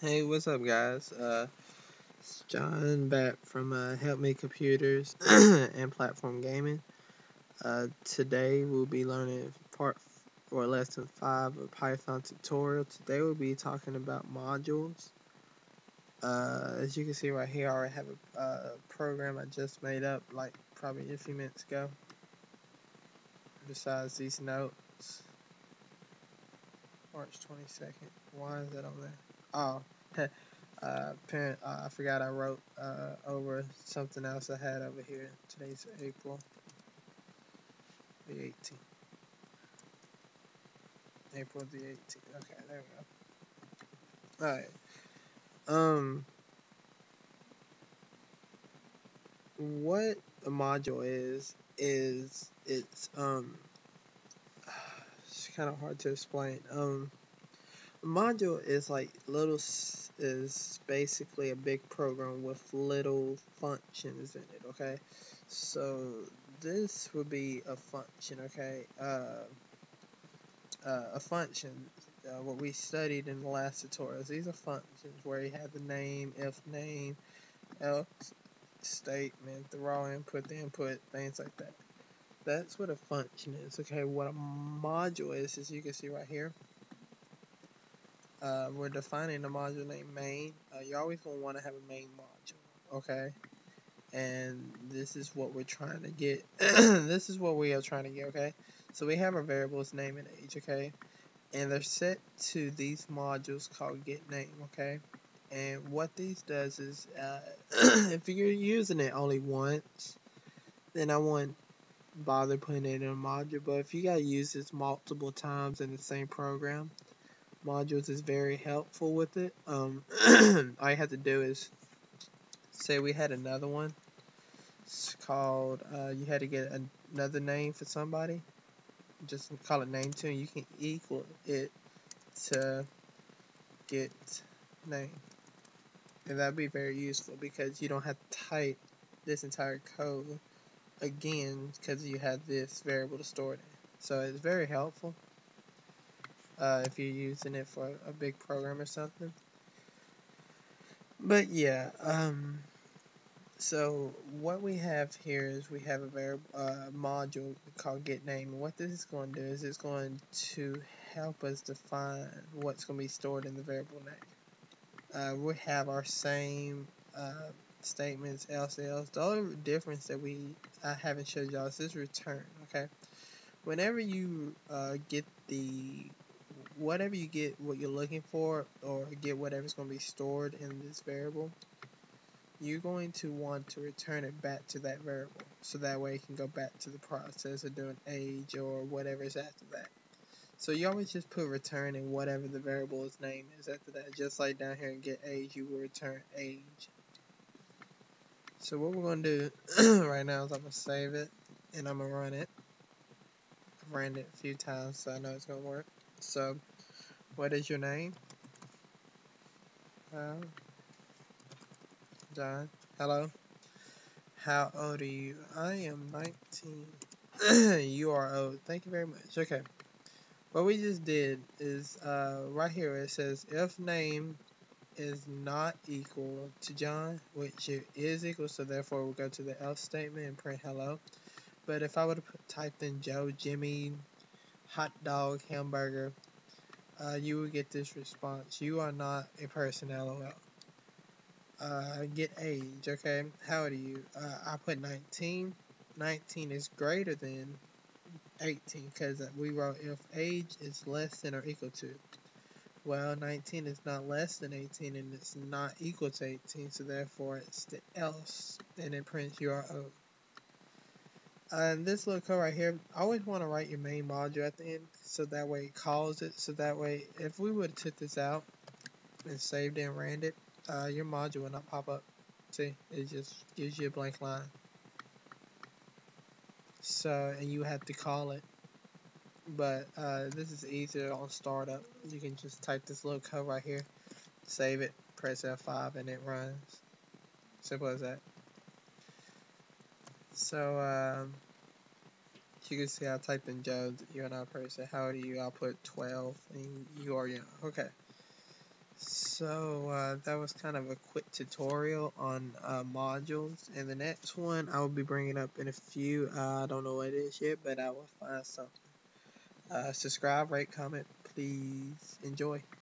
Hey, what's up, guys? It's John back from Help Me Computers and Platform Gaming. Today we'll be learning lesson 5 of Python tutorial. Today we'll be talking about modules. As you can see right here, I already have a program I just made up, like probably a few minutes ago. Besides these notes, March 22nd. Why is that on there? Oh. I forgot I wrote over something else I had over here. Today's April the 18th. April the 18th. Okay, there we go. All right. What a module is it's kind of hard to explain. A module is like is basically a big program with little functions in it. Okay, so this would be a function. Okay, a function. What we studied in the last tutorials. These are functions where you have the name, if name, else statement, the raw input, the input, things like that. That's what a function is. Okay, what a module is, as you can see right here. We're defining a module named main. You're always going to want to have a main module, okay? And this is what we're trying to get. This is what we are trying to get, okay? So we have our variables name and age, okay? And they're set to these modules called getName, okay? And what these does is, if you're using it only once, then I wouldn't bother putting it in a module. But if you gotta use this multiple times in the same program, modules is very helpful with it. All you have to do is say we had another one. It's called, you had to get another name for somebody. Just call it name 2, and you can equal it to get name. And that'd be very useful because you don't have to type this entire code again because you have this variable to store it in. So it's very helpful if you're using it for a big program or something. But yeah, so what we have here is we have a module called getName. And what this is going to do is it's going to help us define what's going to be stored in the variable name. We have our same statements, else. The only difference that I haven't showed y'all is this return. Okay, whenever you get whatever you get what you're looking for, or get whatever's going to be stored in this variable, you're going to want to return it back to that variable, so that way you can go back to the process of doing age or whatever is after that. So you always just put return in whatever the variable's name is after that. Just like down here in get age, you will return age. So what we're going to do right now is I'm going to save it and I'm going to run it. I've ran it a few times, so I know it's going to work. So what is your name? John. Hello. How old are you? I am 19. You are old. Thank you very much. Okay. What we just did is right here it says if name is not equal to John, which it is equal, so therefore we'll go to the else statement and print hello. But if I would have typed in Joe, Jimmy, hot dog, hamburger, you would get this response: you are not a person, lol. Get age, okay? How old are you? I put 19. 19 is greater than 18 because we wrote if age is less than or equal to. Well, 19 is not less than 18 and it's not equal to 18, so therefore it's the else, and it prints you are old. And this little code right here, I always want to write your main module at the end, so that way it calls it, so that way if we would have took this out and saved it and ran it, your module would not pop up. See, it just gives you a blank line. So, and you have to call it. But this is easier on startup. You can just type this little code right here, save it, press F5, and it runs. Simple as that. So, you can see I typed in Joe, you're not a person. How old are you? I'll put 12, and you are young. Okay. So that was kind of a quick tutorial on modules. And the next one I will be bringing up in a few. I don't know what it is yet, but I will find something. Subscribe, rate, comment, please. Enjoy.